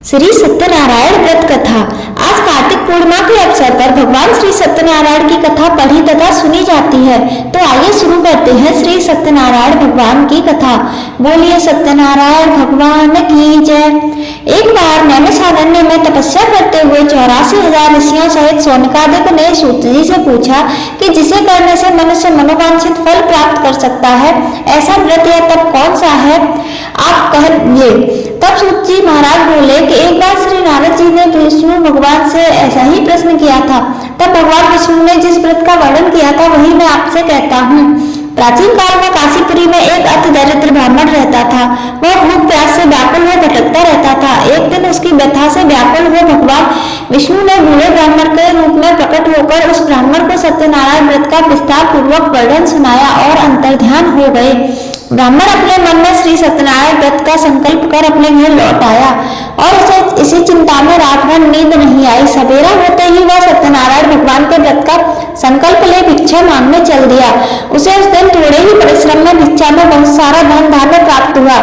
श्री सत्यनारायण व्रत कथा। आज कार्तिक पूर्णिमा के अवसर पर भगवान श्री सत्यनारायण की कथा पढ़ी तथा सुनी जाती है। तो आइए शुरू करते हैं श्री सत्यनारायण भगवान की कथा। बोलिए सत्यनारायण भगवान की जय। एक बार नैमिषारण्य में तपस्या करते हुए 84,000 ऋषियों सहित शौनकादिक ने सूत जी से पूछा कि जिसे करने से मनुष्य मनोवांछित फल प्राप्त कर सकता है, ऐसा व्रत या तप कौन सा है, आप कहिए। तब सूत जी महाराज बोले कि एक बार श्री नारद जी ने विष्णु भगवान से ऐसा ही प्रश्न किया था। तब भगवान विष्णु ने जिस व्रत का वर्णन किया था वही मैं आपसे कहता हूँ। प्राचीन काल में काशीपुरी में एक अति दरिद्र ब्राह्मण रहता था। वह भूख प्यास से व्याकुल हो भटकता रहता था। एक दिन उसकी व्यथा से व्याकुल हो भगवान विष्णु ने बूढ़े ब्राह्मण के रूप में प्रकट होकर उस ब्राह्मण को सत्यनारायण व्रत का विस्तार पूर्वक वर्णन सुनाया और अंतर्ध्यान हो गए। ब्राह्मण अपने मन में श्री सत्यनारायण व्रत का संकल्प कर अपने घर लौट आया और उसे इसी चिंता में रात भर नींद नहीं आई। सवेरा होते ही वह सत्यनारायण भगवान के व्रत का संकल्प ले भिक्षा मांगने चल दिया। उसे उस दिन थोड़े ही परिश्रम में भिक्षा में बहुत सारा धन धान्य प्राप्त हुआ।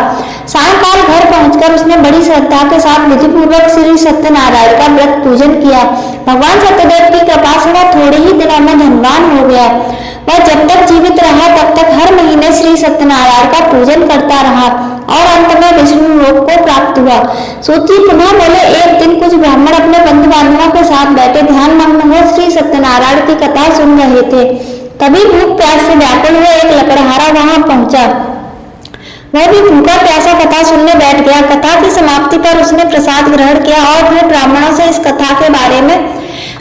सायंकाल घर पहुंचकर उसने बड़ी श्रद्धा के साथ विधि पूर्वक श्री सत्यनारायण का व्रत पूजन किया। भगवान सत्यदेव की कृपा से वह थोड़े ही दिनों में धनवान हो गया। वह जब तक जीवित रहा तब तक हर महीने श्री सत्यनारायण का पूजन करता रहा और अंत में विष्णु लोक को प्राप्त हुआ। सूत जी पुनः बोले, एक दिन कुछ ब्राह्मण अपने बंधु बांधवों के साथ बैठे ध्यान मग्न हो श्री सत्यनारायण की कथा सुन रहे थे। तभी भूख प्यास से व्याकुल हुए एक लकड़हारा वहां पहुंचा। वह भी भूखा प्यासा कथा सुनने बैठ गया। कथा की समाप्ति पर उसने प्रसाद ग्रहण किया और फिर ब्राह्मणों से इस कथा के बारे में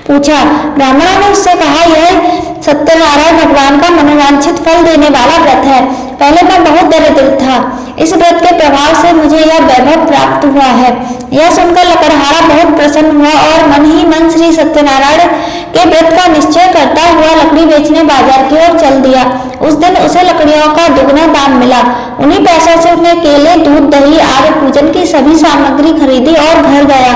पूछा। ब्राह्मणों ने उससे कहा, यह सत्यनारायण भगवान का मनोवांछित फल देने वाला व्रत है। पहले मैं बहुत दरिद्र था, इस व्रत के प्रभाव से मुझे यह वैभव प्राप्त हुआ है। यह सुनकर लकड़हारा बहुत प्रसन्न हुआ और मन ही मन श्री सत्यनारायण के व्रत का निश्चय करता हुआ लकड़ी बेचने बाजार की ओर चल दिया। उस दिन उसे लकड़ियों का दुगना दाम मिला। उन्हीं पैसों से उसने केले, दूध, दही आदि पूजन की सभी सामग्री खरीदी और घर गया।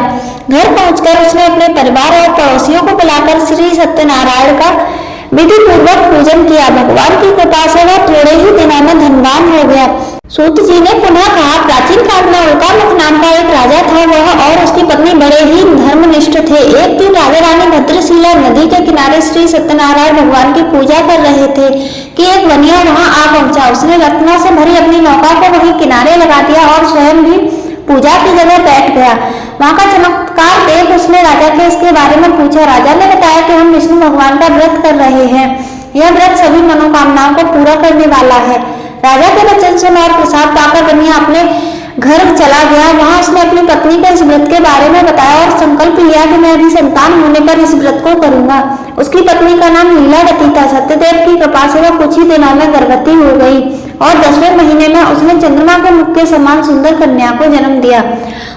घर पहुंचकर उसने अपने परिवार और पड़ोसियों को बुलाकर श्री सत्यनारायण का विधि पूर्वक पूजन किया। भगवान की कृपा से वह थोड़े ही दिनों में धनवान हो गया। सूत जी ने पुनः कहा, प्राचीन काल में उल्कामुख नाम का एक राजा था। वह और उसकी पत्नी बड़े ही धर्मनिष्ठ थे। एक दिन राजा रानी भद्रशिला नदी के किनारे श्री सत्यनारायण भगवान की पूजा कर रहे थे कि एक वनिया वहां आ पहुंचा। उसने रत्नों से भरी अपनी नौका को वहीं किनारे लगा दिया और स्वयं भी पूजा की जगह बैठ गया। वहां का चमत्कार देख उसने राजा के इसके बारे में पूछा। राजा ने बताया कि हम विष्णु भगवान का व्रत कर रहे हैं। यह व्रत सभी मनोकामनाओं को पूरा करने वाला है। राजा के वचन सुना और प्रसाद पाकर वनिया अपने घर चला गया। वहां उसने अपनी पत्नी को इस व्रत के बारे में बताया और संकल्प लिया कि मैं भी संतान होने पर इस व्रत को करूंगा। उसकी पत्नी का नाम लीलावती था। सत्यदेव की कृपा से वह कुछ ही दिनों में गर्भवती हो गई और 10वें महीने में उसने चंद्रमा के मुख के समान सुंदर कन्या को जन्म दिया।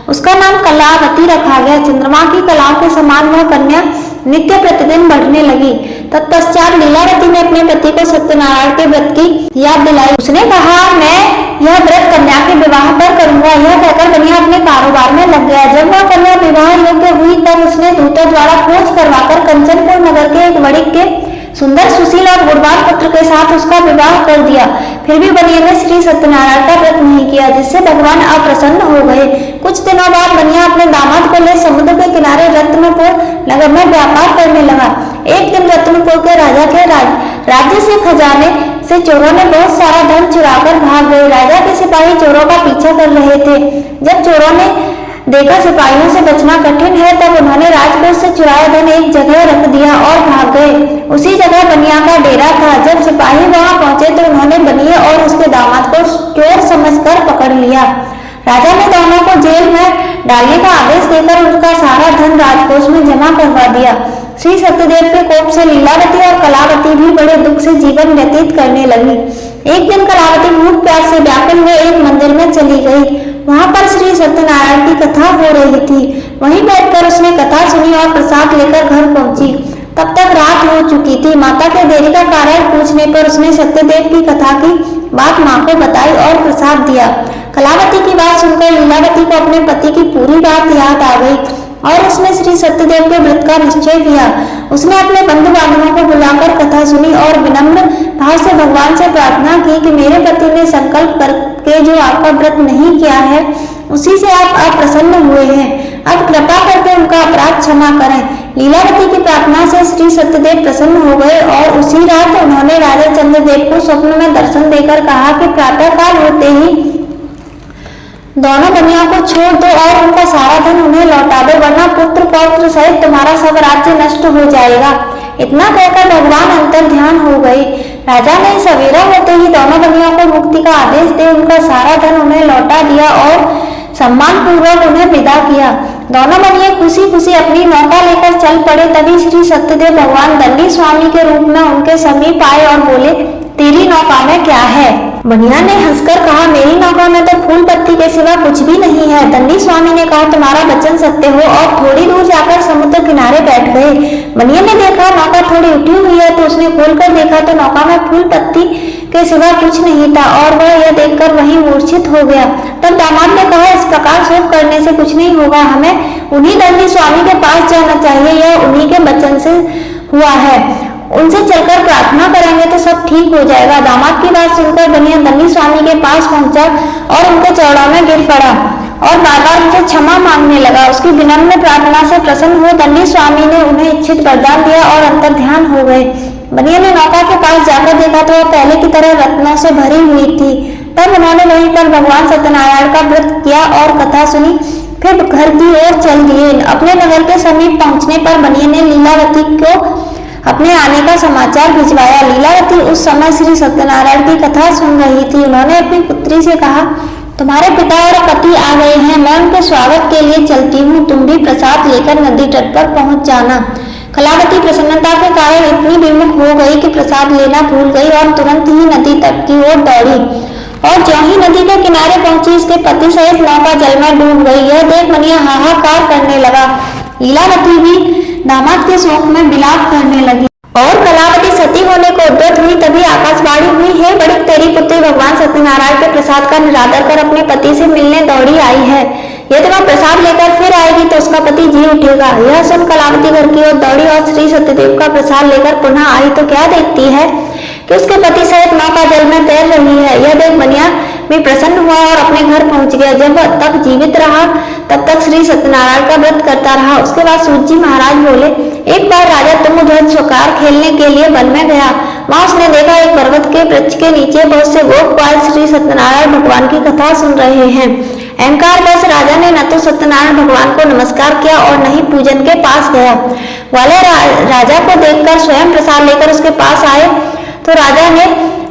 उसका नाम कलावती रखा गया। चंद्रमा की कलाओं के समान वह कन्या नित्य प्रतिदिन बढ़ने लगी। तत्पश्चात लीलावती ने अपने पति को सत्यनारायण के व्रत की याद दिलाई। उसने कहा, मैं यह व्रत कन्या के विवाह पर करूंगा। यह कहकर कन्या अपने कारोबार में लग गया। जब वह कन्या विवाह योग्य हुई तब उसने दूतों द्वारा खोज करवाकर कंचनपुर नगर के एक वणिक के सुंदर, सुशील और गुणवान पुत्र के साथ उसका विवाह कर दिया। फिर भी वनिया ने श्री सत्यनारायण का व्रत नहीं किया, जिससे भगवान अप्रसन्न हो गए। कुछ दिनों बाद वनिया अपने दामाद को ले समुद्र के किनारे रत्नपुर नगर में व्यापार करने लगा। एक दिन रत्नपुर के राजा के राज्य से खजाने से चोरों ने बहुत सारा धन चुराकर भाग गए। राजा के सिपाही चोरों का पीछा कर रहे थे। जब चोरों ने देखा सिपाहियों से बचना कठिन है, तब उन्होंने राजकोष से चुराया धन एक जगह रख दिया और भाग गए। उसी जगह बनिया का डेरा था। जब सिपाही वहां पहुंचे तो उन्होंने बनिया और उसके दामाद को चोर समझकर पकड़ लिया। राजा ने दोनों को जेल में डालने का आदेश देकर उनका सारा धन राजकोष में जमा करवा दिया। श्री सत्यदेव के कोप से लीलावती और कलावती भी बड़े दुख से जीवन व्यतीत करने लगी। एक दिन कलावती भूख प्यास से व्याकुल हुए एक मंदिर में चली गई। वहां पर श्री सत्यनारायण की कथा हो रही थी। वहीं बैठकर उसने कथा सुनी और प्रसाद लेकर घर पहुंची। तब तक रात हो चुकी थी। माता के देरी का कारण पूछने पर उसने सत्यदेव की कथा की बात माँ को बताई और प्रसाद दिया। कलावती की बात सुनकर लीलावती को अपने पति की पूरी बात याद आ गई और उसने श्री सत्यदेव के व्रत का निश्चय किया। उसने अपने बंधु बांधवों को बुलाकर कथा सुनी और विनम्र भाव से भगवान से प्रार्थना की कि मेरे पति ने संकल्प करके जो आपका व्रत नहीं किया है, उसी से आप अप्रसन्न हुए हैं। क्षमा करें। लीलावती की प्रार्थना से श्री सत्यदेव प्रसन्न हो गए और उसी रात उन्होंने राजा चंद्रदेव को स्वप्न में दर्शन देकर कहा कि प्रातः काल होते ही दोनों बनियों को छोड़ दो और उनका सारा धन उन्हें लौटा दो, वरना पुत्र पौत्र सहित तुम्हारा सब राज्य नष्ट हो जाएगा। इतना कहकर भगवान अंतर ध्यान हो गए। राजा ने सवेरा होते ही दोनों बनियों को मुक्ति का आदेश दे उनका सारा धन उन्हें लौटा दिया और सम्मान पूर्वक उन्हें विदा किया। दोनों बनिए खुशी खुशी अपनी नौका लेकर चल पड़े। तभी श्री सत्यदेव भगवान दंडी स्वामी के रूप में उनके समीप आए और बोले, तेरी नौका में क्या है? बनिया ने हंसकर कहा, मेरी नौका में तो फूल पत्ती के सिवा कुछ भी नहीं है। दंडी स्वामी ने कहा, तुम्हारा वचन सत्य हो, और थोड़ी दूर जाकर समुद्र किनारे बैठ गए। बनिया ने देखा नौका थोड़ी उठी हुई है तो उसने खोलकर देखा तो नौका में फूल पत्ती के सिवा कुछ नहीं था और वह यह देखकर वहीं मूर्छित हो गया। तब दामाद ने कहा, इस प्रकार शोक करने से कुछ नहीं होगा, हमें उन्हीं दंडी स्वामी के पास जाना चाहिए, यह उन्हीं के वचन से हुआ है, उनसे चलकर प्रार्थना करेंगे तो सब ठीक हो जाएगा। दामाद की बात सुनकर बनिया दंडी स्वामी के पास पहुंचा और उनके चरणों में गिर पड़ा और बार बार उनसे क्षमा मांगने लगा। उसकी विनम्र प्रार्थना से प्रसन्न हो दंडी स्वामी ने उन्हें इच्छित वरदान दिया और अंतर ध्यान हो गए। बनिया ने नौका के पास जाकर देखा तो वह पहले की तरह रत्नों से भरी हुई थी। तब उन्होंने वहीं पर भगवान सत्यनारायण का व्रत किया और कथा सुनी, फिर घर की ओर चल दिए। अपने नगर के समीप पहुंचने पर बनिया ने लीलावती को अपने आने का समाचार भिजवाया। लीलावती उस समय श्री सत्यनारायण की कथा सुन रही थी। उन्होंने अपनी पुत्री से कहा, तुम्हारे पिता और पति आ गए हैं, मैं उनके स्वागत के लिए चलती हूँ, तुम भी प्रसाद लेकर नदी तट पर पहुंच जाना। कलावती प्रसन्नता के कारण इतनी विमुख हो गई कि प्रसाद लेना भूल गई और तुरंत ही नदी तट की ओर दौड़ी और ज्यों ही नदी के किनारे पहुंची इसके पति सहित नौका जल में डूब गई। यह देख बनिया हाहाकार करने लगा। लीलावती भी दामाद के शोक में विलाप करने लगी और कलावती सती होने को उद्यत हुई। तभी आकाशवाणी हुई, हे बड़ी, तेरी पुत्री भगवान सत्यनारायण के प्रसाद का निरादर कर अपने पति से मिलने दौड़ी आई है। यदि वह प्रसाद लेकर फिर आएगी तो उसका पति जी उठेगा। यह सुन कलावती घर की ओर दौड़ी और श्री सत्यदेव का प्रसाद लेकर पुनः आई तो क्या देखती है कि उसके पति सहित नौका जल में तैर रही है। यह देख बनिया भी प्रसन्न हुआ और अपने घर पहुंच गया। जब तक जीवित रहा तब तक श्री सत्यनारायण का व्रत करता रहा। उसके बाद सूत जी महाराज बोले, एक बार राजा तुंगध्वज शिकार खेलने के लिए वन में गया। वहां उसने देखा एक पर्वत के वृक्ष के नीचे बहुत से गोपबाल श्री सत्यनारायण भगवान की कथा सुन रहे हैं। अहंकार बस राजा ने न तो सत्यनारायण भगवान को नमस्कार किया और न ही पूजन के पास गया। वाले राजा को देखकर स्वयं प्रसाद लेकर उसके पास आए तो राजा ने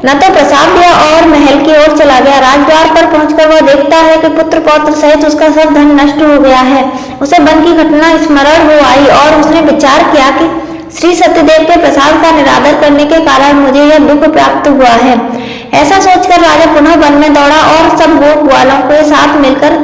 न तो प्रसाद दिया और महल की ओर चला गया। राजद्वार पर पहुंचकर वह देखता है कि पुत्र पौत्र सहित उसका सब धन नष्ट हो गया है। उसे वन की घटना स्मरण हो आई और उसने विचार किया कि श्री सत्यदेव के प्रसाद का निरादर करने के कारण मुझे यह दुख प्राप्त हुआ है। ऐसा सोचकर राजा पुनः वन में दौड़ा और सब गोप वालों के साथ मिलकर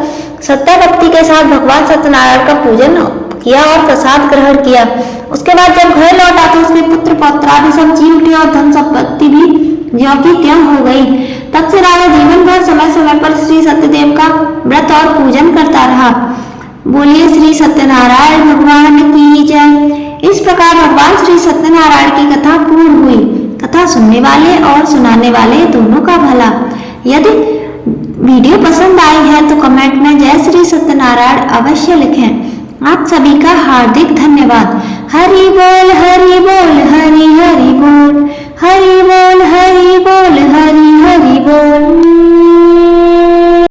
सत्ता भक्ति के साथ भगवान सत्यनारायण का पूजन किया और प्रसाद ग्रहण किया। उसके बाद जब घर लौटा तो उसके पुत्र पौत्र आदि सब जी उठे और धन संपत्ति भी ज्यों की त्यों हो गई। तब से राजा जीवन भर समय समय पर श्री सत्यदेव का व्रत और पूजन करता रहा। बोलिए श्री सत्यनारायण भगवान की जय। इस प्रकार भगवान श्री सत्यनारायण की कथा पूर्ण हुई। कथा सुनने वाले और सुनाने वाले दोनों का भला। यदि वीडियो पसंद आई है तो कमेंट में जय श्री सत्यनारायण अवश्य लिखें। आप सभी का हार्दिक धन्यवाद। हरि बोल हरि बोल हरि हरि बोल, हरि बोल हरि बोल